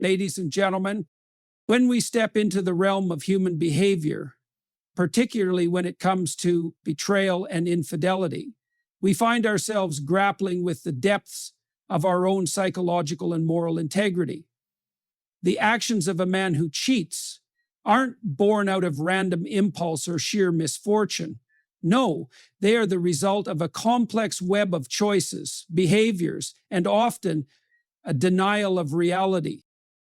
Ladies and gentlemen, when we step into the realm of human behavior, particularly when it comes to betrayal and infidelity, we find ourselves grappling with the depths of our own psychological and moral integrity. The actions of a man who cheats aren't born out of random impulse or sheer misfortune. No, they are the result of a complex web of choices, behaviors, and often a denial of reality.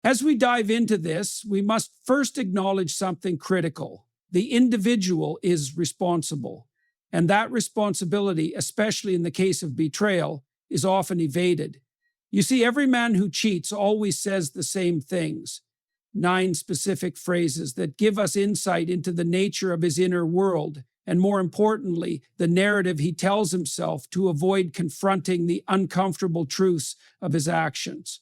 As we dive into this, we must first acknowledge something critical. The individual is responsible, and that responsibility, especially in the case of betrayal, is often evaded. You see, every man who cheats always says the same things. 9 specific phrases that give us insight into the nature of his inner world, and more importantly, the narrative he tells himself to avoid confronting the uncomfortable truths of his actions.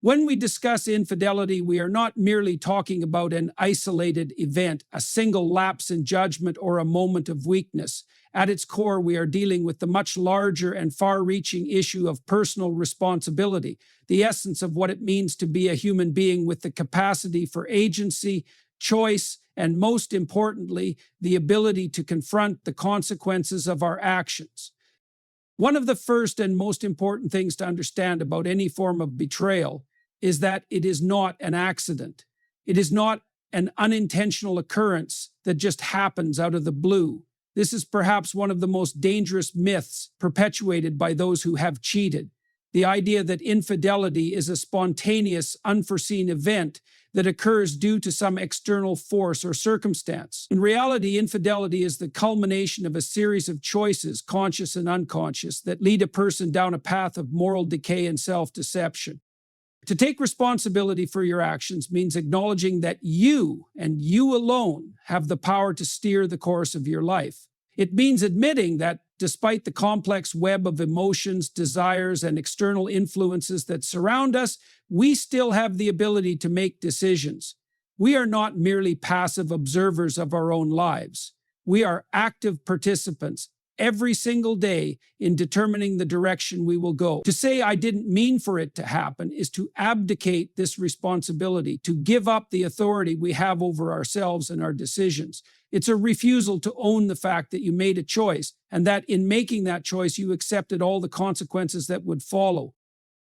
When we discuss infidelity, we are not merely talking about an isolated event, a single lapse in judgment, or a moment of weakness. At its core, we are dealing with the much larger and far-reaching issue of personal responsibility, the essence of what it means to be a human being with the capacity for agency, choice, and most importantly, the ability to confront the consequences of our actions. One of the first and most important things to understand about any form of betrayal is that it is not an accident. It is not an unintentional occurrence that just happens out of the blue. This is perhaps one of the most dangerous myths perpetuated by those who have cheated. The idea that infidelity is a spontaneous, unforeseen event that occurs due to some external force or circumstance. In reality, infidelity is the culmination of a series of choices, conscious and unconscious, that lead a person down a path of moral decay and self-deception. To take responsibility for your actions means acknowledging that you, and you alone, have the power to steer the course of your life. It means admitting that despite the complex web of emotions, desires, and external influences that surround us, we still have the ability to make decisions. We are not merely passive observers of our own lives. We are active participants every single day in determining the direction we will go. To say "I didn't mean for it to happen" is to abdicate this responsibility, to give up the authority we have over ourselves and our decisions. It's a refusal to own the fact that you made a choice, and that in making that choice you accepted all the consequences that would follow.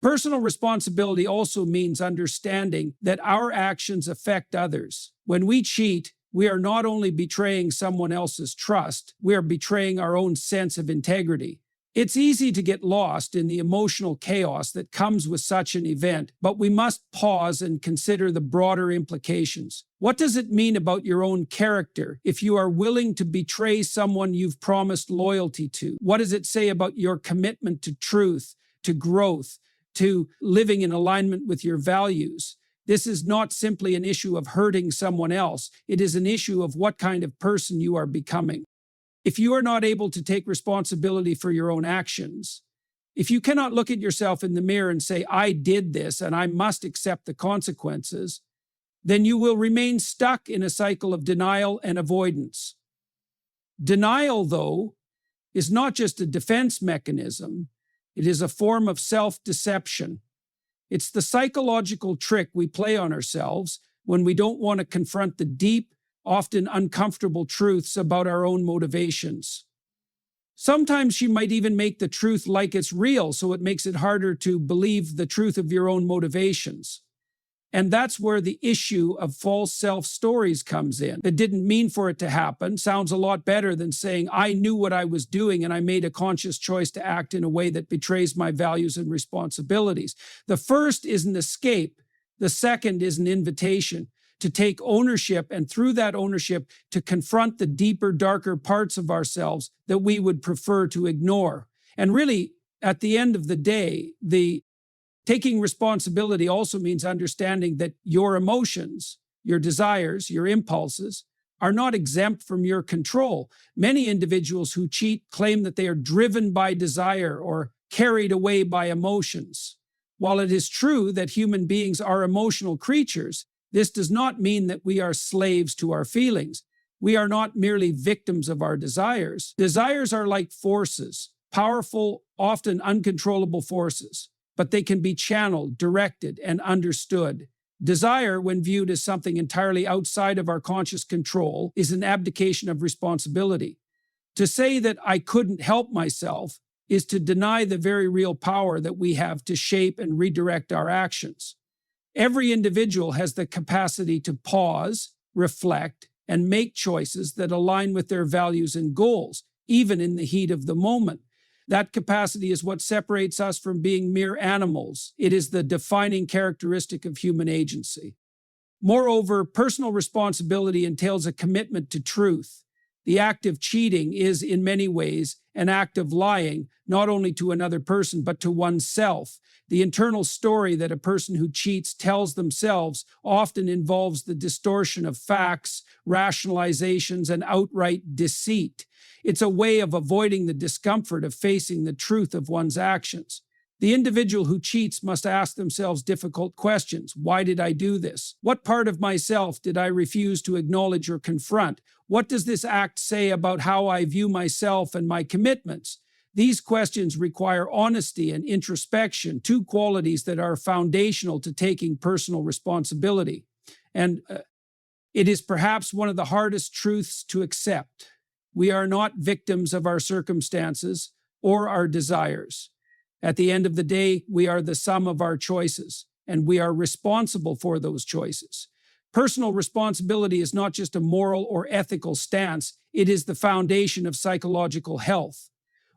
Personal responsibility also means understanding that our actions affect others. When we cheat, we are not only betraying someone else's trust, we are betraying our own sense of integrity. It's easy to get lost in the emotional chaos that comes with such an event, but we must pause and consider the broader implications. What does it mean about your own character if you are willing to betray someone you've promised loyalty to? What does it say about your commitment to truth, to growth, to living in alignment with your values? This is not simply an issue of hurting someone else. It is an issue of what kind of person you are becoming. If you are not able to take responsibility for your own actions, if you cannot look at yourself in the mirror and say, "I did this and I must accept the consequences," then you will remain stuck in a cycle of denial and avoidance. Denial, though, is not just a defense mechanism. It is a form of self-deception. It's the psychological trick we play on ourselves when we don't want to confront the deep, often uncomfortable truths about our own motivations. Sometimes she might even make the truth like it's real, so it makes it harder to believe the truth of your own motivations. And that's where the issue of false self-stories comes in. "It didn't mean for it to happen" sounds a lot better than saying, "I knew what I was doing and I made a conscious choice to act in a way that betrays my values and responsibilities." The first is an escape. The second is an invitation to take ownership, and through that ownership, to confront the deeper, darker parts of ourselves that we would prefer to ignore. And really, at the end of the day, taking responsibility also means understanding that your emotions, your desires, your impulses are not exempt from your control. Many individuals who cheat claim that they are driven by desire or carried away by emotions. While it is true that human beings are emotional creatures, this does not mean that we are slaves to our feelings. We are not merely victims of our desires. Desires are like forces, powerful, often uncontrollable forces. but they can be channeled, directed, and understood. Desire, when viewed as something entirely outside of our conscious control, is an abdication of responsibility. To say that I couldn't help myself is to deny the very real power that we have to shape and redirect our actions. Every individual has the capacity to pause, reflect, and make choices that align with their values and goals, even in the heat of the moment. That capacity is what separates us from being mere animals. It is the defining characteristic of human agency. Moreover, personal responsibility entails a commitment to truth. The act of cheating is, in many ways, an act of lying, not only to another person, but to oneself. The internal story that a person who cheats tells themselves often involves the distortion of facts, rationalizations, and outright deceit. It's a way of avoiding the discomfort of facing the truth of one's actions. The individual who cheats must ask themselves difficult questions. Why did I do this? What part of myself did I refuse to acknowledge or confront? What does this act say about how I view myself and my commitments? These questions require honesty and introspection, two qualities that are foundational to taking personal responsibility. And it is perhaps one of the hardest truths to accept. We are not victims of our circumstances or our desires. At the end of the day, we are the sum of our choices, and we are responsible for those choices. Personal responsibility is not just a moral or ethical stance, it is the foundation of psychological health.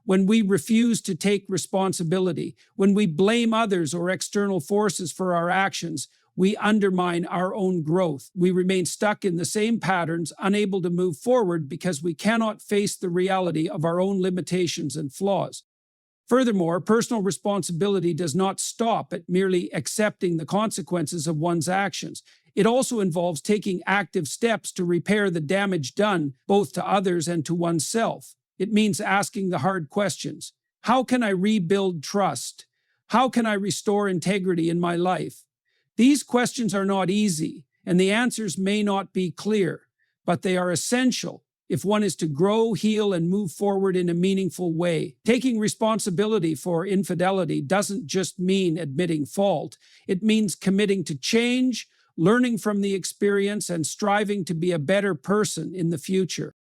When we refuse to take responsibility, when we blame others or external forces for our actions, we undermine our own growth. We remain stuck in the same patterns, unable to move forward because we cannot face the reality of our own limitations and flaws. Furthermore, personal responsibility does not stop at merely accepting the consequences of one's actions. It also involves taking active steps to repair the damage done both to others and to oneself. It means asking the hard questions. How can I rebuild trust? How can I restore integrity in my life? These questions are not easy, and the answers may not be clear, but they are essential if one is to grow, heal, and move forward in a meaningful way. Taking responsibility for infidelity doesn't just mean admitting fault. It means committing to change, learning from the experience, and striving to be a better person in the future.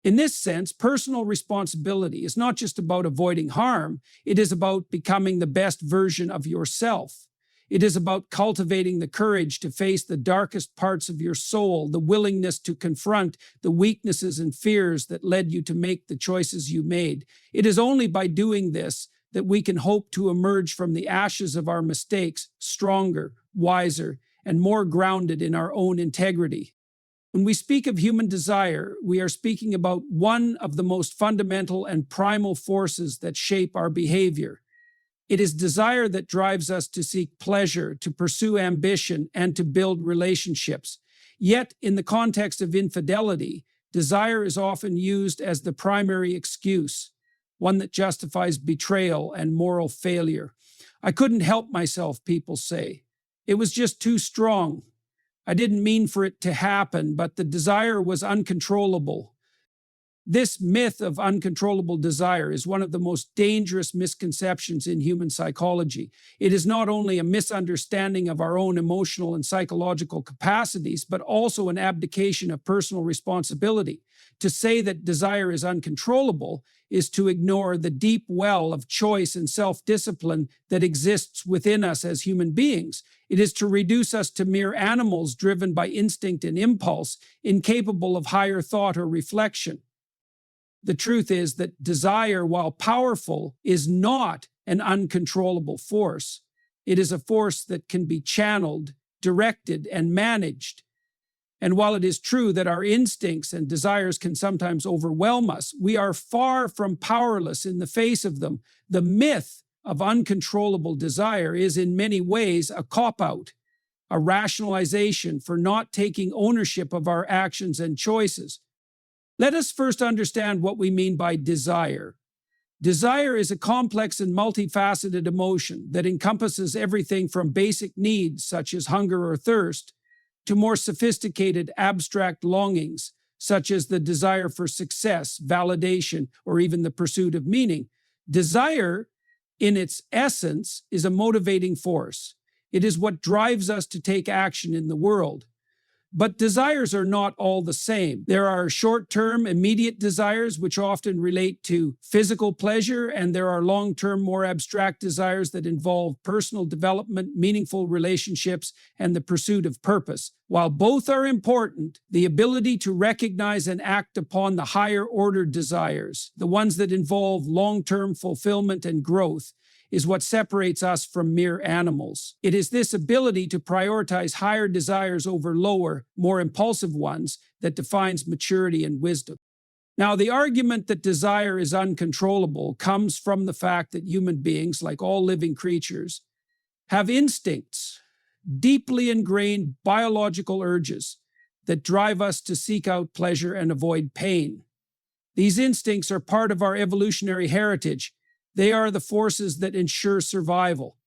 In this sense, personal responsibility is not just about avoiding harm, it is about becoming the best version of yourself. It is about cultivating the courage to face the darkest parts of your soul, the willingness to confront the weaknesses and fears that led you to make the choices you made. It is only by doing this that we can hope to emerge from the ashes of our mistakes stronger, wiser, and more grounded in our own integrity. When we speak of human desire, we are speaking about one of the most fundamental and primal forces that shape our behavior. It is desire that drives us to seek pleasure, to pursue ambition, and to build relationships. Yet, in the context of infidelity, desire is often used as the primary excuse, one that justifies betrayal and moral failure. I couldn't help myself, people say. It was just too strong. I didn't mean for it to happen, but the desire was uncontrollable. This myth of uncontrollable desire is one of the most dangerous misconceptions in human psychology. It is not only a misunderstanding of our own emotional and psychological capacities, but also an abdication of personal responsibility. To say that desire is uncontrollable is to ignore the deep well of choice and self-discipline that exists within us as human beings. It is to reduce us to mere animals driven by instinct and impulse, incapable of higher thought or reflection. The truth is that desire, while powerful, is not an uncontrollable force. It is a force that can be channeled, directed, and managed. And while it is true that our instincts and desires can sometimes overwhelm us, we are far from powerless in the face of them. The myth of uncontrollable desire is in many ways a cop-out, a rationalization for not taking ownership of our actions and choices. Let us first understand what we mean by desire. Desire is a complex and multifaceted emotion that encompasses everything from basic needs, such as hunger or thirst, to more sophisticated abstract longings, such as the desire for success, validation, or even the pursuit of meaning. Desire in its essence, is a motivating force. It is what drives us to take action in the world. But desires are not all the same. There are short-term, immediate desires, which often relate to physical pleasure, and there are long-term, more abstract desires that involve personal development, meaningful relationships, and the pursuit of purpose. While both are important, the ability to recognize and act upon the higher-order desires, the ones that involve long-term fulfillment and growth, is what separates us from mere animals. It is this ability to prioritize higher desires over lower, more impulsive ones that defines maturity and wisdom. Now, the argument that desire is uncontrollable comes from the fact that human beings, like all living creatures, have instincts, deeply ingrained biological urges that drive us to seek out pleasure and avoid pain. These instincts are part of our evolutionary heritage. They are the forces that ensure survival.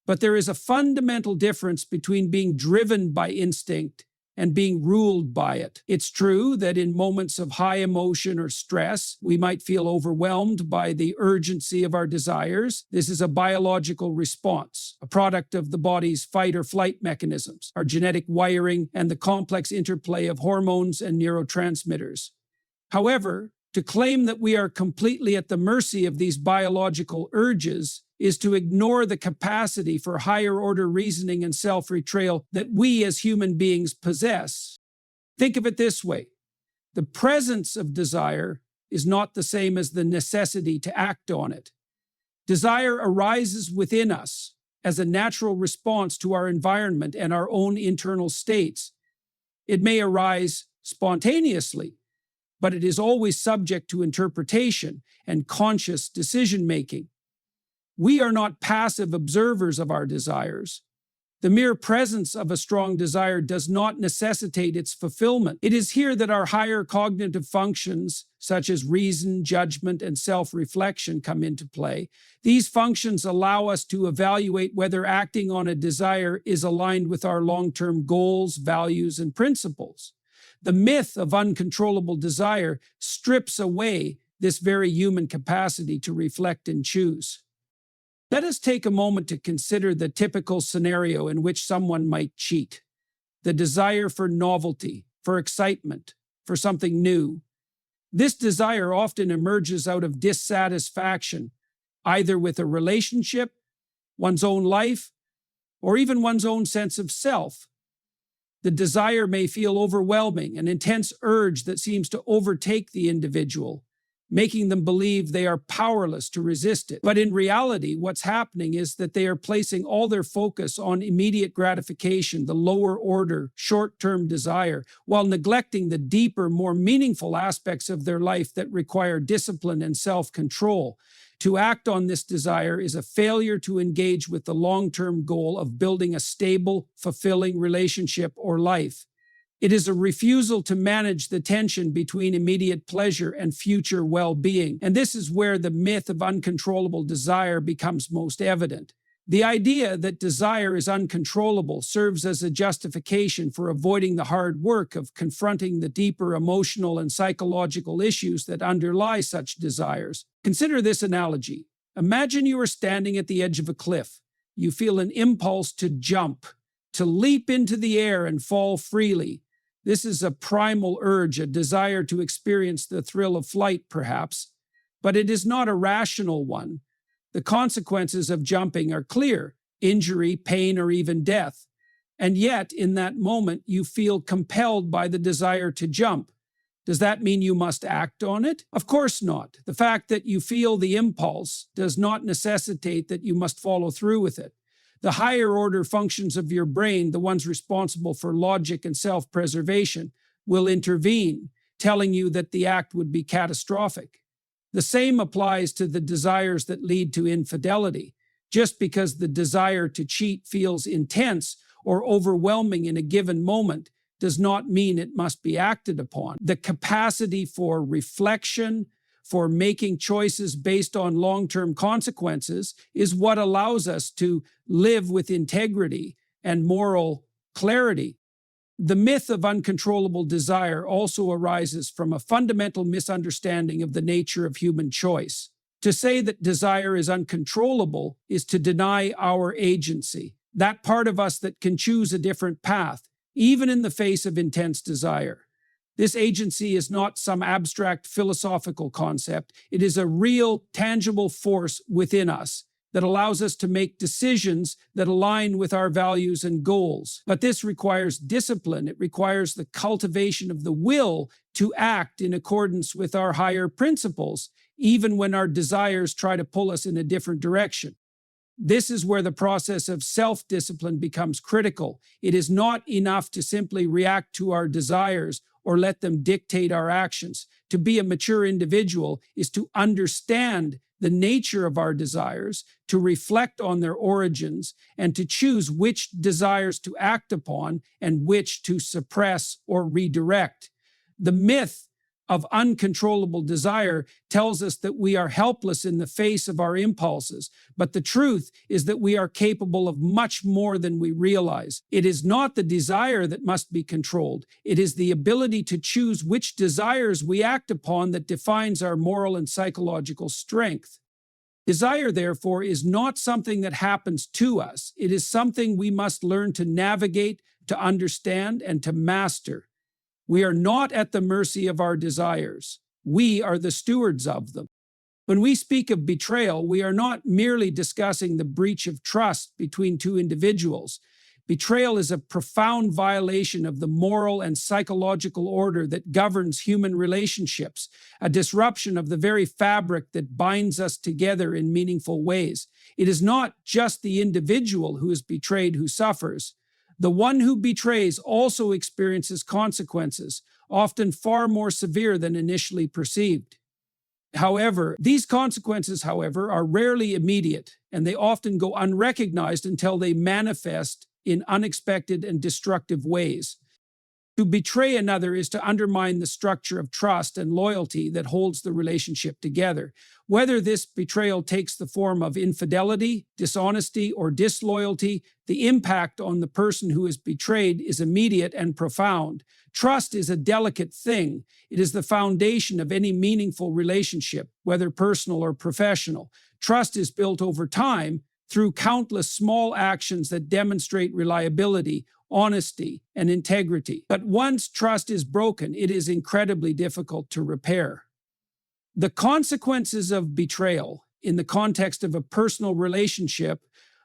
But there is a fundamental difference between being driven by instinct and being ruled by it. It's true that in moments of high emotion or stress, we might feel overwhelmed by the urgency of our desires. This is a biological response, a product of the body's fight or flight mechanisms, our genetic wiring, and the complex interplay of hormones and neurotransmitters. However, to claim that we are completely at the mercy of these biological urges is to ignore the capacity for higher-order reasoning and self-betrayal that we as human beings possess. Think of it this way. The presence of desire is not the same as the necessity to act on it. Desire arises within us as a natural response to our environment and our own internal states. It may arise spontaneously, but it is always subject to interpretation and conscious decision-making. We are not passive observers of our desires. The mere presence of a strong desire does not necessitate its fulfillment. It is here that our higher cognitive functions, such as reason, judgment, and self-reflection, come into play. These functions allow us to evaluate whether acting on a desire is aligned with our long-term goals, values, and principles. The myth of uncontrollable desire strips away this very human capacity to reflect and choose. Let us take a moment to consider the typical scenario in which someone might cheat. The desire for novelty, for excitement, for something new. This desire often emerges out of dissatisfaction, either with a relationship, one's own life, or even one's own sense of self. The desire may feel overwhelming, an intense urge that seems to overtake the individual, making them believe they are powerless to resist it. But in reality, what's happening is that they are placing all their focus on immediate gratification, the lower order, short-term desire, while neglecting the deeper, more meaningful aspects of their life that require discipline and self-control. To act on this desire is a failure to engage with the long-term goal of building a stable, fulfilling relationship or life. It is a refusal to manage the tension between immediate pleasure and future well-being. And this is where the myth of uncontrollable desire becomes most evident. The idea that desire is uncontrollable serves as a justification for avoiding the hard work of confronting the deeper emotional and psychological issues that underlie such desires. Consider this analogy. Imagine you are standing at the edge of a cliff. You feel an impulse to jump, to leap into the air and fall freely. This is a primal urge, a desire to experience the thrill of flight, perhaps, but it is not a rational one. The consequences of jumping are clear: injury, pain, or even death. And yet, in that moment, you feel compelled by the desire to jump. Does that mean you must act on it? Of course not. The fact that you feel the impulse does not necessitate that you must follow through with it. The higher order functions of your brain, the ones responsible for logic and self-preservation, will intervene, telling you that the act would be catastrophic. The same applies to the desires that lead to infidelity. Just because the desire to cheat feels intense or overwhelming in a given moment does not mean it must be acted upon. The capacity for reflection, for making choices based on long-term consequences, is what allows us to live with integrity and moral clarity. The myth of uncontrollable desire also arises from a fundamental misunderstanding of the nature of human choice. To say that desire is uncontrollable is to deny our agency, that part of us that can choose a different path, even in the face of intense desire. This agency is not some abstract philosophical concept. It is a real, tangible force within us that allows us to make decisions that align with our values and goals. But this requires discipline. It requires the cultivation of the will to act in accordance with our higher principles, even when our desires try to pull us in a different direction. This is where the process of self-discipline becomes critical. It is not enough to simply react to our desires or let them dictate our actions. To be a mature individual is to understand the nature of our desires, to reflect on their origins, and to choose which desires to act upon and which to suppress or redirect. The myth of uncontrollable desire tells us that we are helpless in the face of our impulses, but the truth is that we are capable of much more than we realize. It is not the desire that must be controlled. It is the ability to choose which desires we act upon that defines our moral and psychological strength. Desire, therefore, is not something that happens to us. It is something we must learn to navigate, to understand, and to master. We are not at the mercy of our desires. We are the stewards of them. When we speak of betrayal, we are not merely discussing the breach of trust between two individuals. Betrayal is a profound violation of the moral and psychological order that governs human relationships, a disruption of the very fabric that binds us together in meaningful ways. It is not just the individual who is betrayed who suffers. The one who betrays also experiences consequences, often far more severe than initially perceived. However, these consequences, are rarely immediate, and they often go unrecognized until they manifest in unexpected and destructive ways. To betray another is to undermine the structure of trust and loyalty that holds the relationship together. Whether this betrayal takes the form of infidelity, dishonesty, or disloyalty, the impact on the person who is betrayed is immediate and profound. Trust is a delicate thing. It is the foundation of any meaningful relationship, whether personal or professional. Trust is built over time through countless small actions that demonstrate reliability, honesty, and integrity. But once trust is broken, it is incredibly difficult to repair. The consequences of betrayal in the context of a personal relationship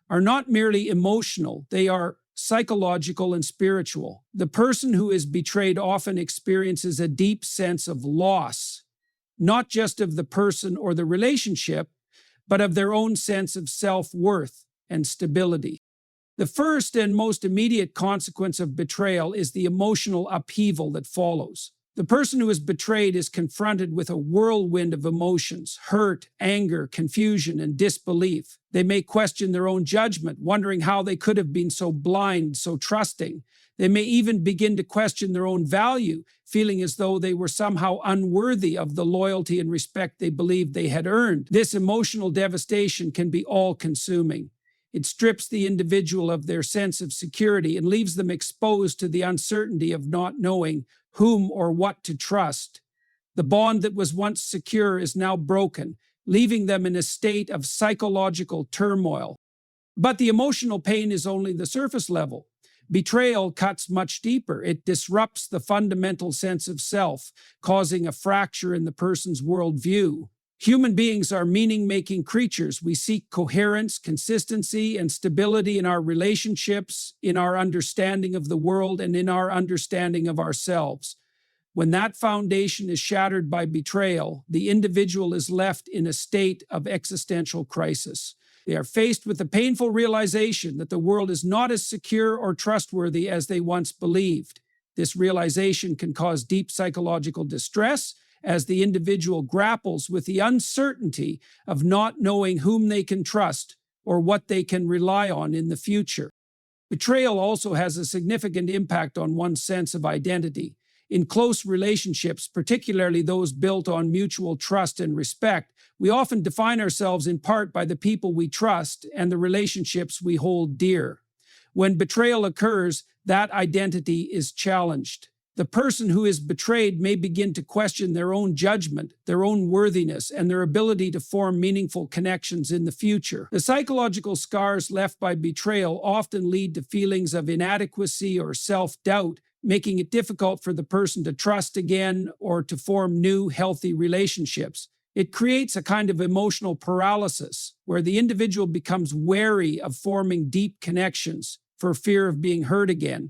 are not merely emotional, they are psychological and spiritual. The person who is betrayed often experiences a deep sense of loss, not just of the person or the relationship, but of their own sense of self-worth and stability. The first and most immediate consequence of betrayal is the emotional upheaval that follows. The person who is betrayed is confronted with a whirlwind of emotions: hurt, anger, confusion, and disbelief. They may question their own judgment, wondering how they could have been so blind, so trusting. They may even begin to question their own value, feeling as though they were somehow unworthy of the loyalty and respect they believed they had earned. This emotional devastation can be all-consuming. It strips the individual of their sense of security and leaves them exposed to the uncertainty of not knowing whom or what to trust. The bond that was once secure is now broken, leaving them in a state of psychological turmoil. But the emotional pain is only the surface level. Betrayal cuts much deeper. It disrupts the fundamental sense of self, causing a fracture in the person's worldview. Human beings are meaning-making creatures. We seek coherence, consistency, and stability in our relationships, in our understanding of the world, and in our understanding of ourselves. When that foundation is shattered by betrayal, the individual is left in a state of existential crisis. They are faced with the painful realization that the world is not as secure or trustworthy as they once believed. This realization can cause deep psychological distress as the individual grapples with the uncertainty of not knowing whom they can trust or what they can rely on in the future. Betrayal also has a significant impact on one's sense of identity. In close relationships, particularly those built on mutual trust and respect, we often define ourselves in part by the people we trust and the relationships we hold dear. When betrayal occurs, that identity is challenged. The person who is betrayed may begin to question their own judgment, their own worthiness, and their ability to form meaningful connections in the future. The psychological scars left by betrayal often lead to feelings of inadequacy or self-doubt, making it difficult for the person to trust again or to form new, healthy relationships. It creates a kind of emotional paralysis where the individual becomes wary of forming deep connections for fear of being hurt again.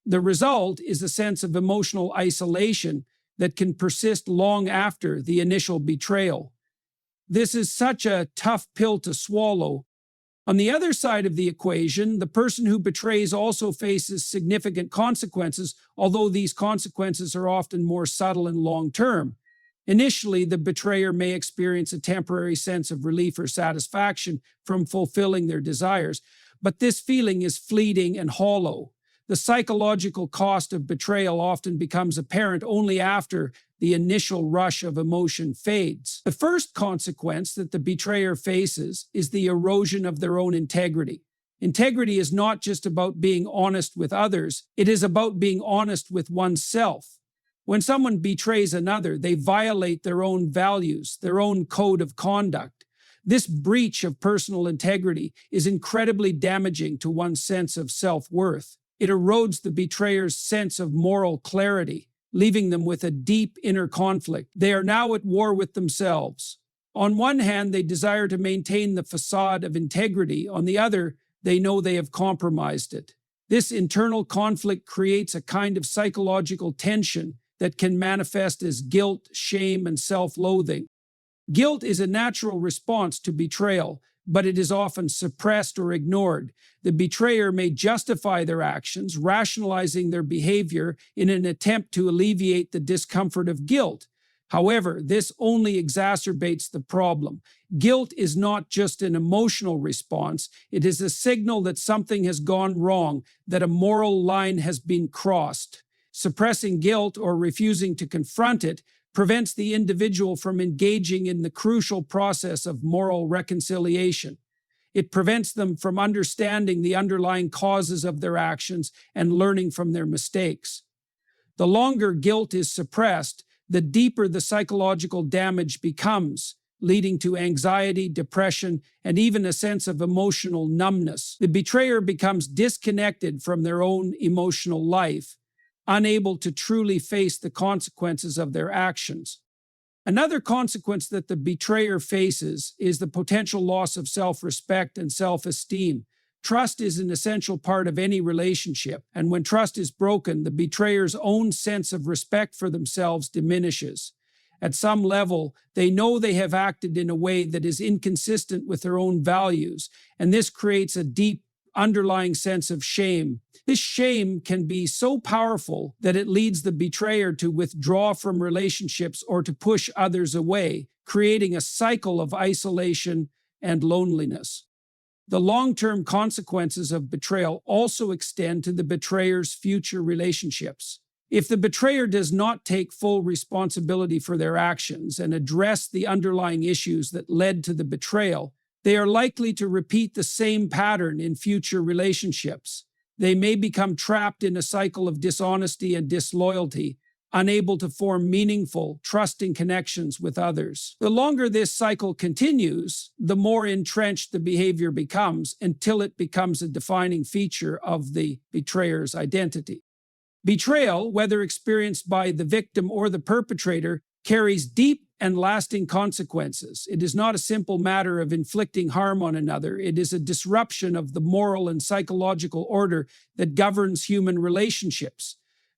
The result is a sense of emotional isolation that can persist long after the initial betrayal. This is such a tough pill to swallow. On the other side of the equation, the person who betrays also faces significant consequences, although these consequences are often more subtle and long-term. Initially, the betrayer may experience a temporary sense of relief or satisfaction from fulfilling their desires, but this feeling is fleeting and hollow. The psychological cost of betrayal often becomes apparent only after the initial rush of emotion fades. The first consequence that the betrayer faces is the erosion of their own integrity. Integrity is not just about being honest with others, it is about being honest with oneself. When someone betrays another, they violate their own values, their own code of conduct. This breach of personal integrity is incredibly damaging to one's sense of self-worth. It erodes the betrayer's sense of moral clarity, leaving them with a deep inner conflict. They are now at war with themselves. On one hand, they desire to maintain the facade of integrity. On the other, they know they have compromised it. This internal conflict creates a kind of psychological tension that can manifest as guilt, shame, and self-loathing. Guilt is a natural response to betrayal, but it is often suppressed or ignored. The betrayer may justify their actions, rationalizing their behavior in an attempt to alleviate the discomfort of guilt. However, this only exacerbates the problem. Guilt is not just an emotional response, it is a signal that something has gone wrong, that a moral line has been crossed. Suppressing guilt or refusing to confront it prevents the individual from engaging in the crucial process of moral reconciliation. It prevents them from understanding the underlying causes of their actions and learning from their mistakes. The longer guilt is suppressed, the deeper the psychological damage becomes, leading to anxiety, depression, and even a sense of emotional numbness. The betrayer becomes disconnected from their own emotional life, unable to truly face the consequences of their actions. Another consequence that the betrayer faces is the potential loss of self-respect and self-esteem. Trust is an essential part of any relationship, and when trust is broken, the betrayer's own sense of respect for themselves diminishes. At some level, they know they have acted in a way that is inconsistent with their own values, and this creates a deep underlying sense of shame. This shame can be so powerful that it leads the betrayer to withdraw from relationships or to push others away, creating a cycle of isolation and loneliness. The long-term consequences of betrayal also extend to the betrayer's future relationships. If the betrayer does not take full responsibility for their actions and address the underlying issues that led to the betrayal, they are likely to repeat the same pattern in future relationships. They may become trapped in a cycle of dishonesty and disloyalty, unable to form meaningful, trusting connections with others. The longer this cycle continues, the more entrenched the behavior becomes until it becomes a defining feature of the betrayer's identity. Betrayal, whether experienced by the victim or the perpetrator, carries deep and lasting consequences. It is not a simple matter of inflicting harm on another. It is a disruption of the moral and psychological order that governs human relationships.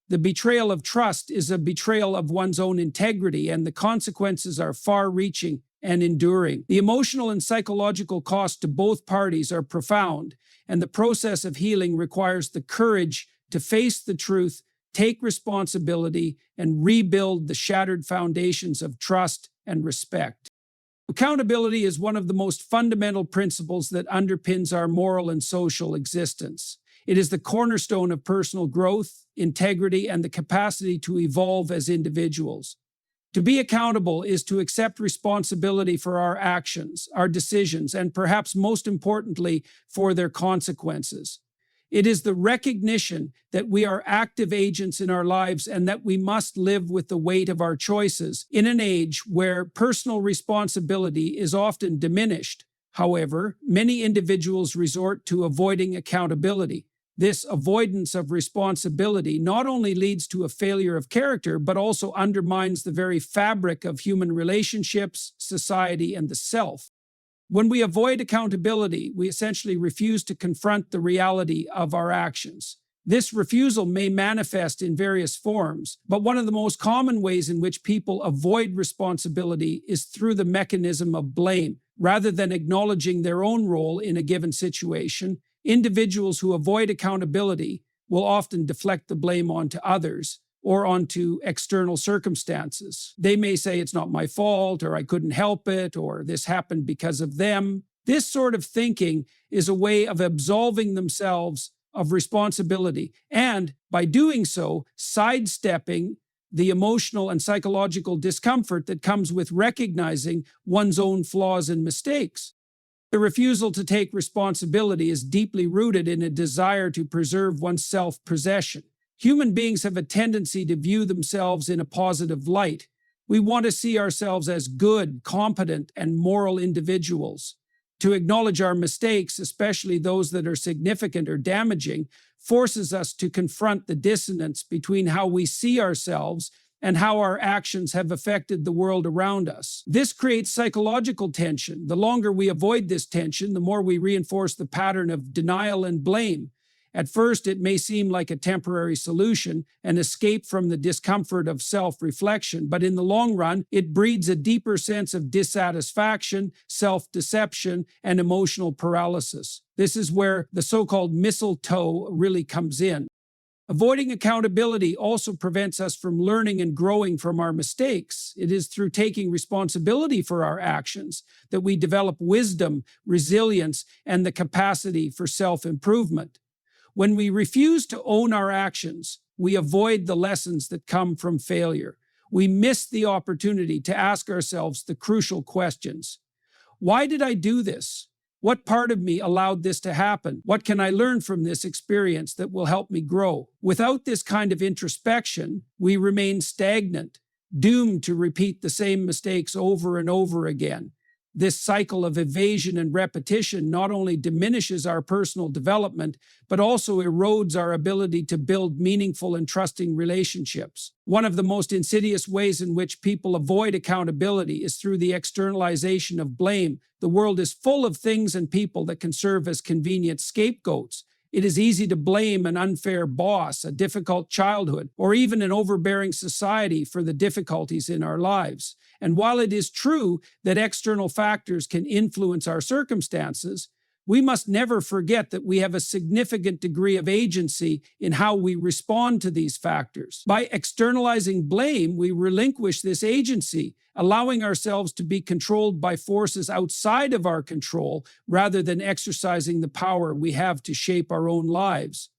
The betrayal of trust is a betrayal of one's own integrity, and the consequences are far-reaching and enduring. The emotional and psychological costs to both parties are profound, and the process of healing requires the courage to face the truth, take responsibility, and rebuild the shattered foundations of trust and respect. Accountability is one of the most fundamental principles that underpins our moral and social existence. It is the cornerstone of personal growth, integrity, and the capacity to evolve as individuals. To be accountable is to accept responsibility for our actions, our decisions, and perhaps most importantly, for their consequences. It is the recognition that we are active agents in our lives and that we must live with the weight of our choices in an age where personal responsibility is often diminished. However, many individuals resort to avoiding accountability. This avoidance of responsibility not only leads to a failure of character, but also undermines the very fabric of human relationships, society, and the self. When we avoid accountability, we essentially refuse to confront the reality of our actions. This refusal may manifest in various forms, but one of the most common ways in which people avoid responsibility is through the mechanism of blame. Rather than acknowledging their own role in a given situation, individuals who avoid accountability will often deflect the blame onto others or onto external circumstances. They may say it's not my fault, or I couldn't help it, or this happened because of them. This sort of thinking is a way of absolving themselves of responsibility, and by doing so, sidestepping the emotional and psychological discomfort that comes with recognizing one's own flaws and mistakes. The refusal to take responsibility is deeply rooted in a desire to preserve one's self-possession. Human beings have a tendency to view themselves in a positive light. We want to see ourselves as good, competent, and moral individuals. To acknowledge our mistakes, especially those that are significant or damaging, forces us to confront the dissonance between how we see ourselves and how our actions have affected the world around us. This creates psychological tension. The longer we avoid this tension, the more we reinforce the pattern of denial and blame. At first, it may seem like a temporary solution, an escape from the discomfort of self-reflection, but in the long run, it breeds a deeper sense of dissatisfaction, self-deception, and emotional paralysis. This is where the so-called mistletoe really comes in. Avoiding accountability also prevents us from learning and growing from our mistakes. It is through taking responsibility for our actions that we develop wisdom, resilience, and the capacity for self-improvement. When we refuse to own our actions, we avoid the lessons that come from failure. We miss the opportunity to ask ourselves the crucial questions. Why did I do this? What part of me allowed this to happen? What can I learn from this experience that will help me grow? Without this kind of introspection, we remain stagnant, doomed to repeat the same mistakes over and over again. This cycle of evasion and repetition not only diminishes our personal development, but also erodes our ability to build meaningful and trusting relationships. One of the most insidious ways in which people avoid accountability is through the externalization of blame. The world is full of things and people that can serve as convenient scapegoats. It is easy to blame an unfair boss, a difficult childhood, or even an overbearing society for the difficulties in our lives. And while it is true that external factors can influence our circumstances, we must never forget that we have a significant degree of agency in how we respond to these factors. By externalizing blame, we relinquish this agency, allowing ourselves to be controlled by forces outside of our control rather than exercising the power we have to shape our own lives.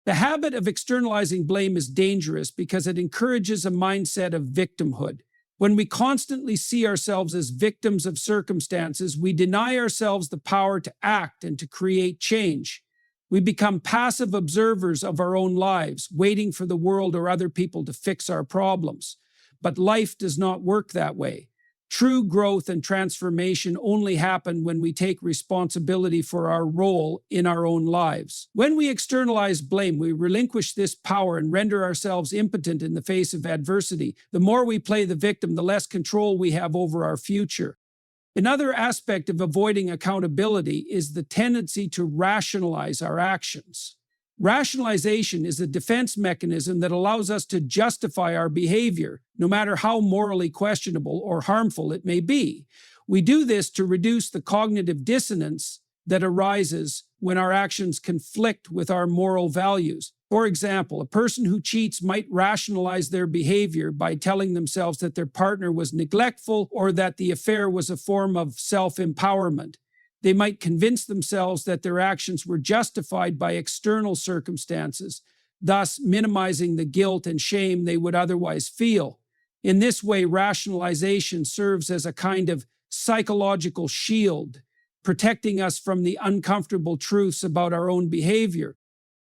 The habit of externalizing blame is dangerous because it encourages a mindset of victimhood. When we constantly see ourselves as victims of circumstances, we deny ourselves the power to act and to create change. We become passive observers of our own lives, waiting for the world or other people to fix our problems. But life does not work that way. True growth and transformation only happen when we take responsibility for our role in our own lives. When we externalize blame, we relinquish this power and render ourselves impotent in the face of adversity. The more we play the victim, the less control we have over our future. Another aspect of avoiding accountability is the tendency to rationalize our actions. Rationalization is a defense mechanism that allows us to justify our behavior, no matter how morally questionable or harmful it may be. We do this to reduce the cognitive dissonance that arises when our actions conflict with our moral values. For example, a person who cheats might rationalize their behavior by telling themselves that their partner was neglectful or that the affair was a form of self-empowerment. They might convince themselves that their actions were justified by external circumstances, thus minimizing the guilt and shame they would otherwise feel. In this way, rationalization serves as a kind of psychological shield. protecting us from the uncomfortable truths about our own behavior.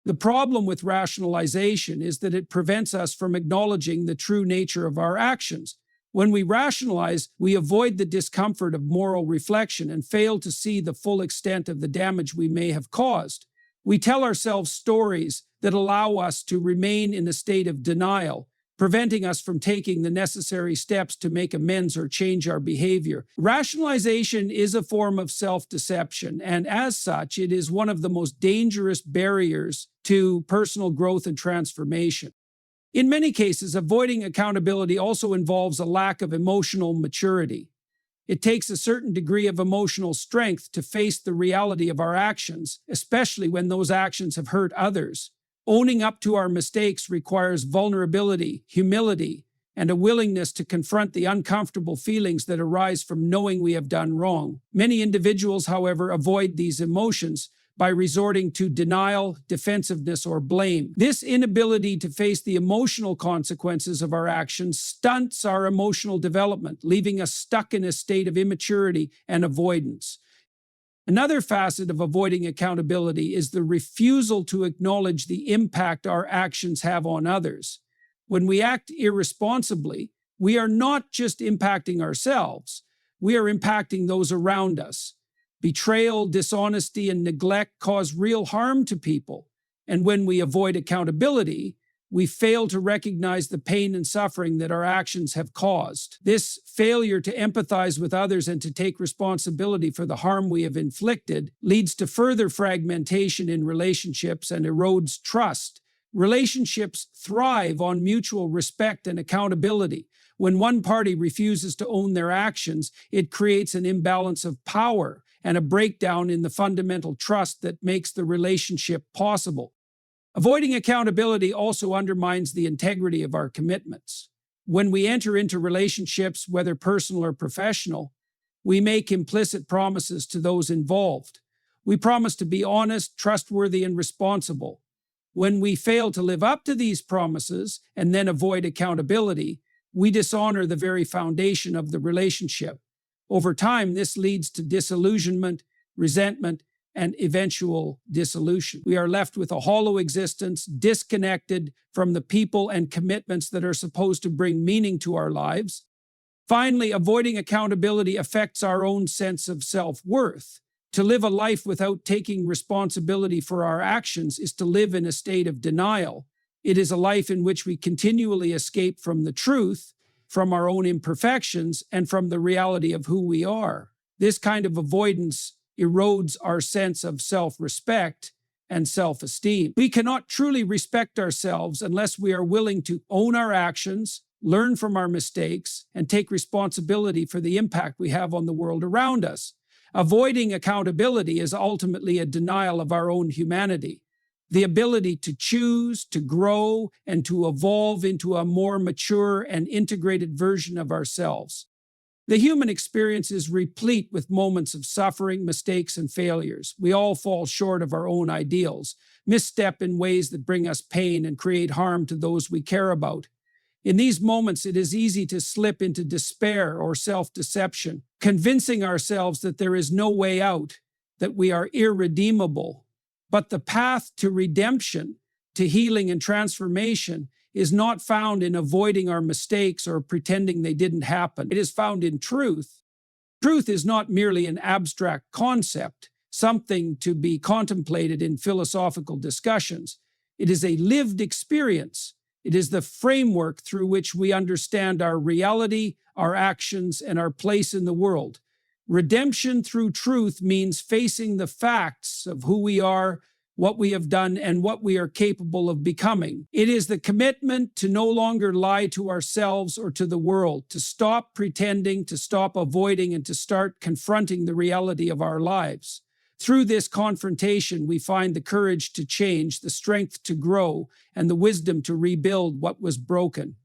The problem with rationalization is that it prevents us from acknowledging the true nature of our actions. When we rationalize, we avoid the discomfort of moral reflection and fail to see the full extent of the damage we may have caused. We tell ourselves stories that allow us to remain in a state of denial, preventing us from taking the necessary steps to make amends or change our behavior. Rationalization is a form of self-deception, and as such, it is one of the most dangerous barriers to personal growth and transformation. In many cases, avoiding accountability also involves a lack of emotional maturity. It takes a certain degree of emotional strength to face the reality of our actions, especially when those actions have hurt others. Owning up to our mistakes requires vulnerability, humility, and a willingness to confront the uncomfortable feelings that arise from knowing we have done wrong. Many individuals, however, avoid these emotions by resorting to denial, defensiveness, or blame. This inability to face the emotional consequences of our actions stunts our emotional development, leaving us stuck in a state of immaturity and avoidance. Another facet of avoiding accountability is the refusal to acknowledge the impact our actions have on others. When we act irresponsibly, we are not just impacting ourselves, we are impacting those around us. Betrayal, dishonesty, and neglect cause real harm to people, and when we avoid accountability, we fail to recognize the pain and suffering that our actions have caused. This failure to empathize with others and to take responsibility for the harm we have inflicted leads to further fragmentation in relationships and erodes trust. Relationships thrive on mutual respect and accountability. When one party refuses to own their actions, it creates an imbalance of power and a breakdown in the fundamental trust that makes the relationship possible. Avoiding accountability also undermines the integrity of our commitments. When we enter into relationships, whether personal or professional, we make implicit promises to those involved. We promise to be honest, trustworthy, and responsible. When we fail to live up to these promises and then avoid accountability, we dishonor the very foundation of the relationship. Over time, this leads to disillusionment, resentment, and eventual dissolution. We are left with a hollow existence, disconnected from the people and commitments that are supposed to bring meaning to our lives. Finally, avoiding accountability affects our own sense of self-worth. To live a life without taking responsibility for our actions is to live in a state of denial. It is a life in which we continually escape from the truth, from our own imperfections, and from the reality of who we are. This kind of avoidance erodes our sense of self-respect and self-esteem. We cannot truly respect ourselves unless we are willing to own our actions, learn from our mistakes, and take responsibility for the impact we have on the world around us. Avoiding accountability is ultimately a denial of our own humanity, the ability to choose, to grow, and to evolve into a more mature and integrated version of ourselves. The human experience is replete with moments of suffering, mistakes, and failures. We all fall short of our own ideals, misstep in ways that bring us pain and create harm to those we care about. In these moments, it is easy to slip into despair or self-deception, convincing ourselves that there is no way out, that we are irredeemable. But the path to redemption, to healing and transformation, is not found in avoiding our mistakes or pretending they didn't happen. It is found in truth. Truth is not merely an abstract concept, something to be contemplated in philosophical discussions. It is a lived experience. It is the framework through which we understand our reality, our actions, and our place in the world. Redemption through truth means facing the facts of who we are, what we have done, and what we are capable of becoming. It is the commitment to no longer lie to ourselves or to the world, to stop pretending, to stop avoiding, and to start confronting the reality of our lives. Through this confrontation, we find the courage to change, the strength to grow, and the wisdom to rebuild what was broken.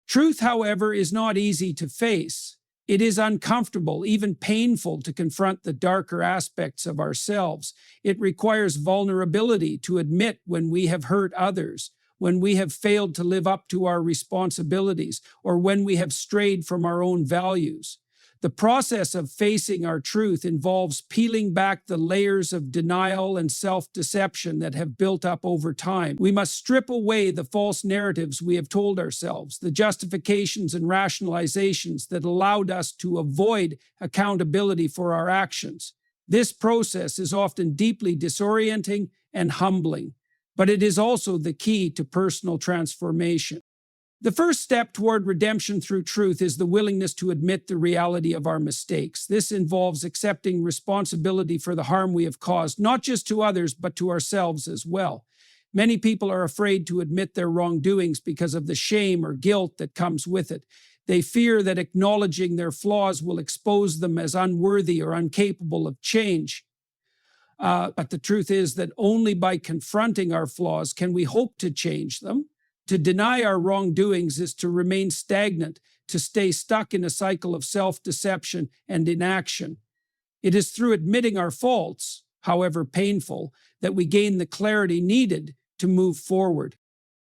Truth, however, is not easy to face. It is uncomfortable, even painful, to confront the darker aspects of ourselves. It requires vulnerability to admit when we have hurt others, when we have failed to live up to our responsibilities, or when we have strayed from our own values. The process of facing our truth involves peeling back the layers of denial and self-deception that have built up over time. We must strip away the false narratives we have told ourselves, the justifications and rationalizations that allowed us to avoid accountability for our actions. This process is often deeply disorienting and humbling, but it is also the key to personal transformation. The first step toward redemption through truth is the willingness to admit the reality of our mistakes. This involves accepting responsibility for the harm we have caused, not just to others, but to ourselves as well. Many people are afraid to admit their wrongdoings because of the shame or guilt that comes with it. They fear that acknowledging their flaws will expose them as unworthy or incapable of change. But the truth is that only by confronting our flaws can we hope to change them. To deny our wrongdoings is to remain stagnant, to stay stuck in a cycle of self-deception and inaction. It is through admitting our faults, however painful, that we gain the clarity needed to move forward.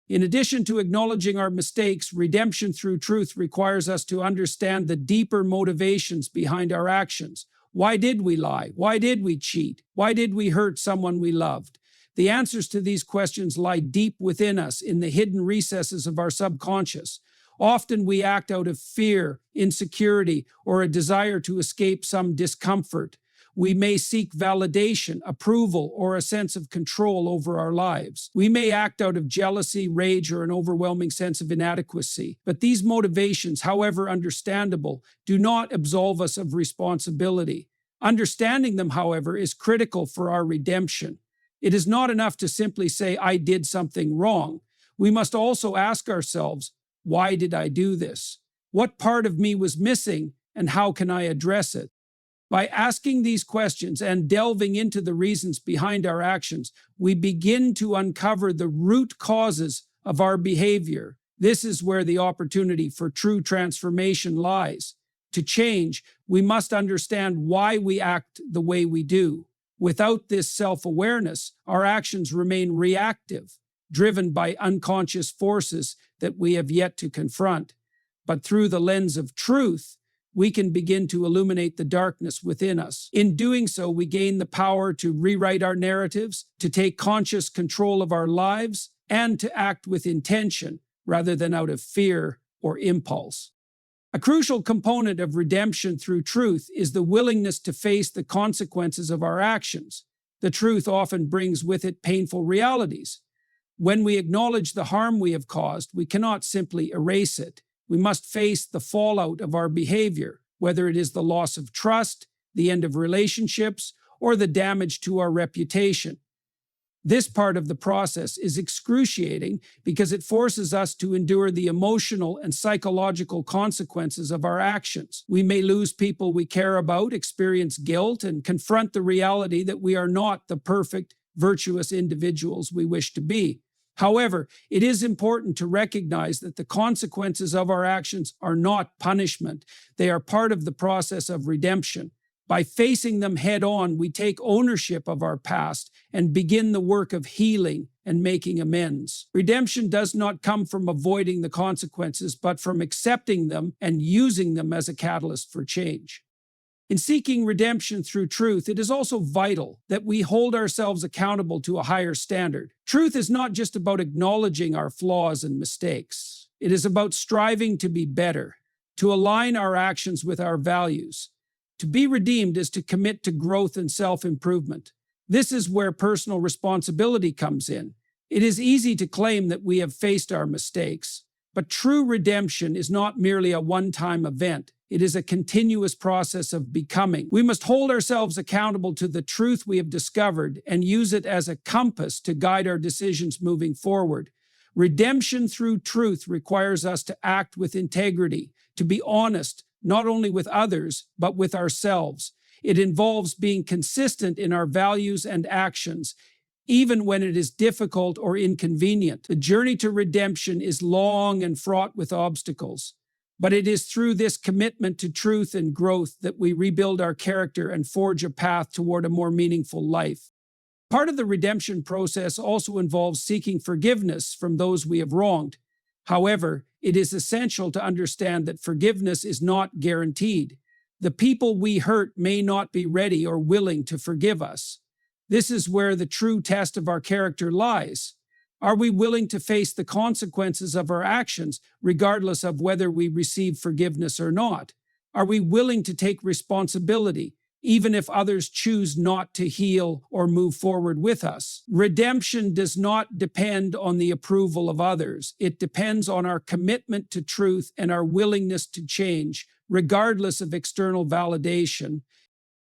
In addition to acknowledging our mistakes, redemption through truth requires us to understand the deeper motivations behind our actions. Why did we lie? Why did we cheat? Why did we hurt someone we loved? The answers to these questions lie deep within us in the hidden recesses of our subconscious. Often we act out of fear, insecurity, or a desire to escape some discomfort. We may seek validation, approval, or a sense of control over our lives. We may act out of jealousy, rage, or an overwhelming sense of inadequacy. But these motivations, however understandable, do not absolve us of responsibility. Understanding them, however, is critical for our redemption. It is not enough to simply say, I did something wrong. We must also ask ourselves, why did I do this? What part of me was missing, and how can I address it? By asking these questions and delving into the reasons behind our actions, we begin to uncover the root causes of our behavior. This is where the opportunity for true transformation lies. To change, we must understand why we act the way we do. Without this self-awareness, our actions remain reactive, driven by unconscious forces that we have yet to confront. But through the lens of truth, we can begin to illuminate the darkness within us. In doing so, we gain the power to rewrite our narratives, to take conscious control of our lives, and to act with intention rather than out of fear or impulse. A crucial component of redemption through truth is the willingness to face the consequences of our actions. The truth often brings with it painful realities. When we acknowledge the harm we have caused, we cannot simply erase it. We must face the fallout of our behavior, whether it is the loss of trust, the end of relationships, or the damage to our reputation. This part of the process is excruciating because it forces us to endure the emotional and psychological consequences of our actions. We may lose people we care about, experience guilt, and confront the reality that we are not the perfect, virtuous individuals we wish to be. However, it is important to recognize that the consequences of our actions are not punishment. They are part of the process of redemption. By facing them head-on, we take ownership of our past and begin the work of healing and making amends. Redemption does not come from avoiding the consequences, but from accepting them and using them as a catalyst for change. In seeking redemption through truth, it is also vital that we hold ourselves accountable to a higher standard. Truth is not just about acknowledging our flaws and mistakes. It is about striving to be better, to align our actions with our values. To be redeemed is to commit to growth and self-improvement. This is where personal responsibility comes in. It is easy to claim that we have faced our mistakes, but true redemption is not merely a one-time event. It is a continuous process of becoming. We must hold ourselves accountable to the truth we have discovered and use it as a compass to guide our decisions moving forward. Redemption through truth requires us to act with integrity, to be honest, not only with others, but with ourselves. It involves being consistent in our values and actions, even when it is difficult or inconvenient. The journey to redemption is long and fraught with obstacles, but it is through this commitment to truth and growth that we rebuild our character and forge a path toward a more meaningful life. Part of the redemption process also involves seeking forgiveness from those we have wronged. However, it is essential to understand that forgiveness is not guaranteed. The people we hurt may not be ready or willing to forgive us. This is where the true test of our character lies. Are we willing to face the consequences of our actions, regardless of whether we receive forgiveness or not? Are we willing to take responsibility, even if others choose not to heal or move forward with us? Redemption does not depend on the approval of others. It depends on our commitment to truth and our willingness to change, regardless of external validation.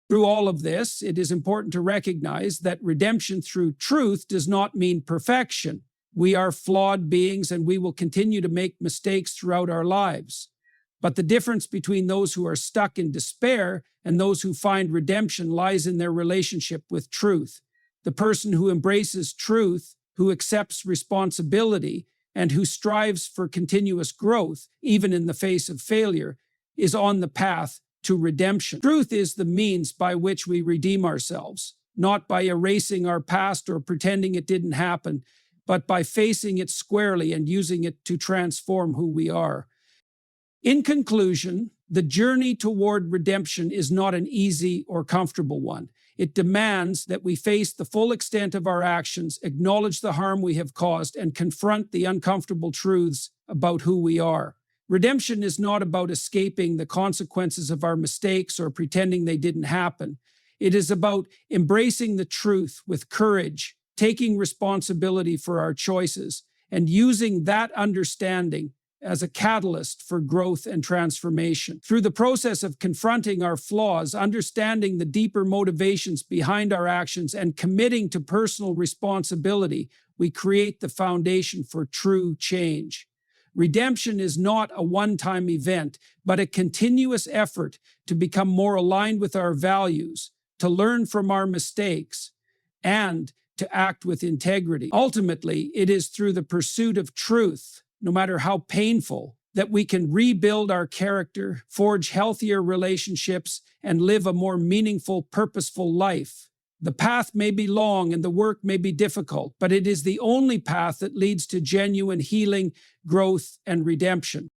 Through all of this, it is important to recognize that redemption through truth does not mean perfection. We are flawed beings and we will continue to make mistakes throughout our lives. But the difference between those who are stuck in despair and those who find redemption lies in their relationship with truth. The person who embraces truth, who accepts responsibility, and who strives for continuous growth, even in the face of failure, is on the path to redemption. Truth is the means by which we redeem ourselves, not by erasing our past or pretending it didn't happen, but by facing it squarely and using it to transform who we are. In conclusion, the journey toward redemption is not an easy or comfortable one. It demands that we face the full extent of our actions, acknowledge the harm we have caused, and confront the uncomfortable truths about who we are. Redemption is not about escaping the consequences of our mistakes or pretending they didn't happen. It is about embracing the truth with courage, taking responsibility for our choices, and using that understanding as a catalyst for growth and transformation. Through the process of confronting our flaws, understanding the deeper motivations behind our actions, and committing to personal responsibility, we create the foundation for true change. Redemption is not a one-time event, but a continuous effort to become more aligned with our values, to learn from our mistakes, and to act with integrity. Ultimately, it is through the pursuit of truth, no matter how painful, that we can rebuild our character, forge healthier relationships, and live a more meaningful, purposeful life. The path may be long and the work may be difficult, but it is the only path that leads to genuine healing, growth, and redemption.